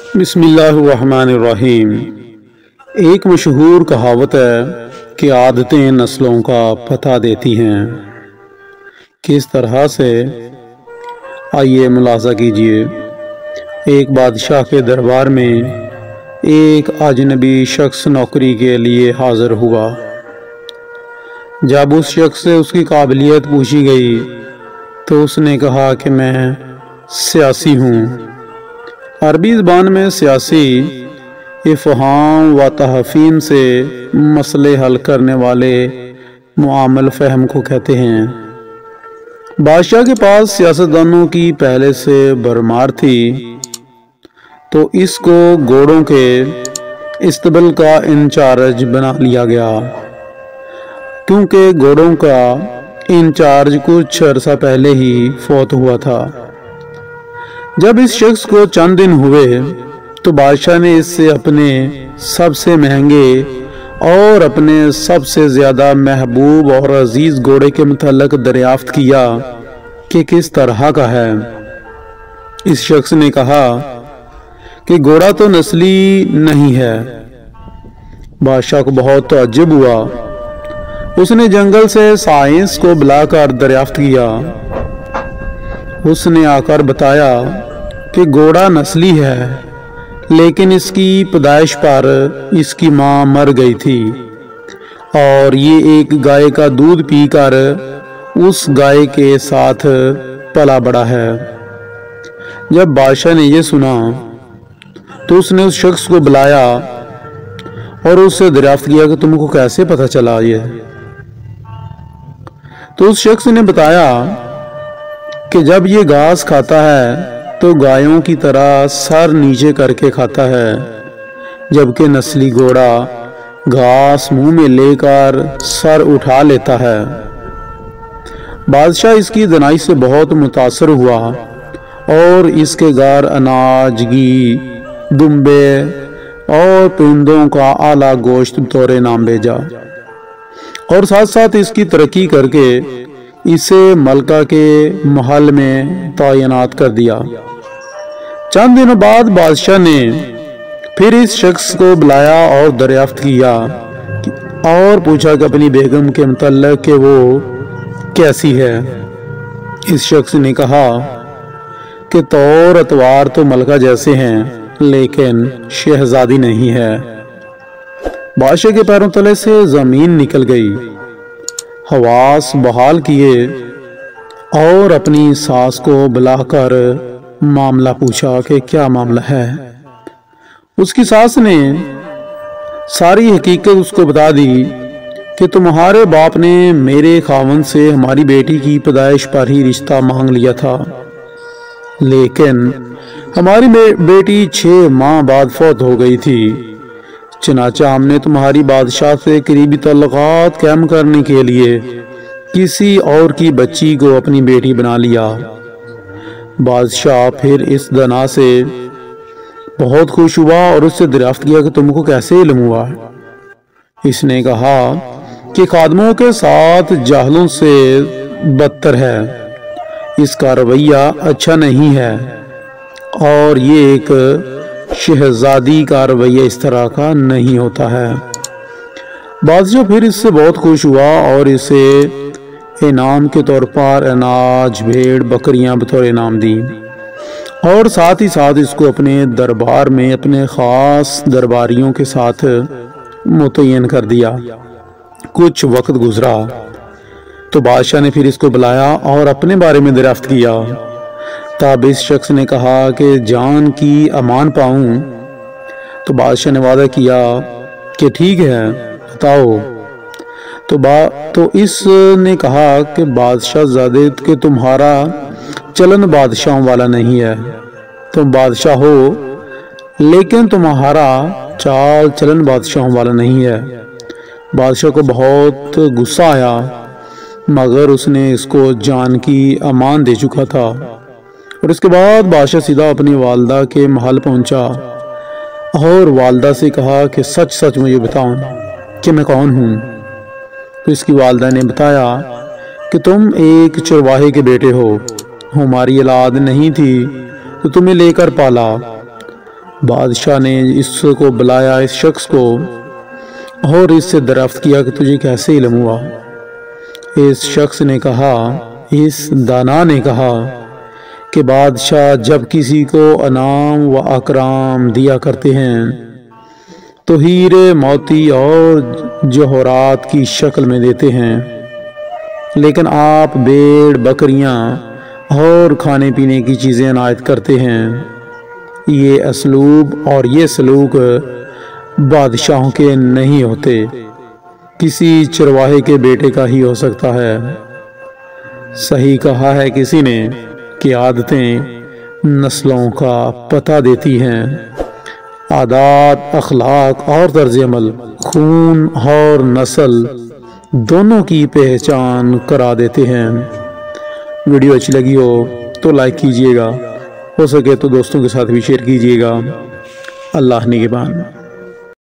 بسم اللہ الرحمن الرحیم۔ ایک مشہور کہاوت ہے کہ عادتیں نسلوں کا پتہ دیتی ہیں۔ کس طرح سے؟ آئیے ملاحظہ کیجیے۔ ایک بادشاہ کے دربار میں ایک اجنبی شخص نوکری کے لیے حاضر ہوا۔ جب اس شخص سے اس کی قابلیت پوچھی گئی تو اس نے کہا کہ میں سیاسی ہوں۔ عربی زبان میں سیاسی افہام و تفہیم سے مسئلے حل کرنے والے معامل فہم کو کہتے ہیں۔ بادشاہ کے پاس سیاستدانوں کی پہلے سے بھرمار تھی، تو اس کو گھوڑوں کے اسٹیبل کا انچارج بنا لیا گیا، کیونکہ گھوڑوں کا انچارج کچھ عرصہ پہلے ہی فوت ہوا تھا۔ جب اس شخص کو چند دن ہوئے تو بادشاہ نے اس سے اپنے سب سے مہنگے اور اپنے سب سے زیادہ محبوب اور عزیز گھوڑے کے متعلق دریافت کیا کہ کس طرح کا ہے۔ اس شخص نے کہا کہ گھوڑا تو نسلی نہیں ہے۔ بادشاہ کو بہت تعجب ہوا۔ اس نے جنگل سے سائنس کو بلا کر دریافت کیا۔ اس نے آ کر بتایا کہ گھوڑا نسلی ہے، لیکن اس کی پیدائش پر اس کی ماں مر گئی تھی اور یہ ایک گائے کا دودھ پی کر اس گائے کے ساتھ پلا بڑا ہے۔ جب بادشاہ نے یہ سنا تو اس نے اس شخص کو بلایا اور اس سے دریافت کیا کہ تم کو کیسے پتہ چلا یہ؟ تو اس شخص نے بتایا کہ جب یہ گھاس کھاتا ہے تو گایوں کی طرح سر نیچے کر کے کھاتا ہے، جبکہ نسلی گھوڑا گھاس منہ میں لے کر سر اٹھا لیتا ہے۔ بادشاہ اس کی دانائی سے بہت متاثر ہوا اور اس کے گھر اناج، گھی، دمبے اور پرندوں کا اعلیٰ گوشت بطور انعام بھیجا، اور ساتھ ساتھ اس کی ترقی کر کے اسے ملکہ کے محل میں تعینات کر دیا۔ چند دنوں بعد بادشاہ نے پھر اس شخص کو بلایا اور دریافت کیا اور پوچھا کہ اپنی بیگم کے متعلق کہ وہ کیسی ہے۔ اس شخص نے کہا کہ طور اتوار تو ملکہ جیسے ہیں، لیکن شہزادی نہیں ہے۔ بادشاہ کے پیروں تلے سے زمین نکل گئی۔ حواس بحال کیے اور اپنی ساس کو بلا کر معاملہ پوچھا کہ کیا معاملہ ہے۔ اس کی ساس نے ساری حقیقت اس کو بتا دی کہ تمہارے باپ نے میرے خاوند سے ہماری بیٹی کی پیدائش پر ہی رشتہ مانگ لیا تھا، لیکن ہماری بیٹی 6 ماہ بعد فوت ہو گئی تھی، چنانچہ ہم نے تمہاری بادشاہ سے قریبی تعلقات قائم کرنے کے لیے کسی اور کی بچی کو اپنی بیٹی بنا لیا۔ بادشاہ پھر اس دنا سے بہت خوش ہوا اور اس سے دریافت کیا کہ تم کو کیسے علم ہوا؟ اس نے کہا کہ خادموں کے ساتھ جاہلوں سے بدتر ہے، اس کا رویہ اچھا نہیں ہے، اور یہ ایک شہزادی کا رویہ اس طرح کا نہیں ہوتا ہے۔ بادشاہ پھر اس سے بہت خوش ہوا اور اسے انعام کے طور پر اناج، بھیڑ، بکریاں بطور انعام دی، اور ساتھ ہی ساتھ اس کو اپنے دربار میں اپنے خاص درباریوں کے ساتھ متعین کر دیا۔ کچھ وقت گزرا تو بادشاہ نے پھر اس کو بلایا اور اپنے بارے میں دریافت کیا۔ تب اس شخص نے کہا کہ جان کی امان پاؤں۔ تو بادشاہ نے وعدہ کیا کہ ٹھیک ہے، بتاؤ۔ تو اس نے کہا کہ بادشاہ زادے کہ تمہارا چلن بادشاہوں والا نہیں ہے، تم بادشاہ ہو لیکن تمہارا چال چلن بادشاہوں والا نہیں ہے۔ بادشاہ کو بہت غصہ آیا، مگر اس نے اس کو جان کی امان دے چکا تھا، اور اس کے بعد بادشاہ سیدھا اپنی والدہ کے محل پہنچا اور والدہ سے کہا کہ سچ سچ مجھے بتاؤ کہ میں کون ہوں۔ تو اس کی والدہ نے بتایا کہ تم ایک چرواہے کے بیٹے ہو، ہماری اولاد نہیں تھی تو تمہیں لے کر پالا، بادشاہ نے اس کو بلایا، اس شخص کو، اور اس سے دریافت کیا کہ تجھے کیسے علم ہوا؟ اس شخص نے کہا، اس دانا نے کہا کہ بادشاہ جب کسی کو انعام و اکرام دیا کرتے ہیں تو ہیرے موتی اور جوہرات کی شکل میں دیتے ہیں، لیکن آپ بھیڑ بکریاں اور کھانے پینے کی چیزیں عنایت کرتے ہیں۔ یہ اسلوب اور یہ سلوک بادشاہوں کے نہیں ہوتے، کسی چرواہے کے بیٹے کا ہی ہو سکتا ہے۔ صحیح کہا ہے کسی نے کہ عادتیں نسلوں کا پتہ دیتی ہیں، عادات، اخلاق اور طرز عمل خون اور نسل دونوں کی پہچان کرا دیتے ہیں۔ ویڈیو اچھی لگی ہو تو لائک کیجئے گا، ہو سکے تو دوستوں کے ساتھ بھی شیئر کیجئے گا۔ اللہ نگہبان۔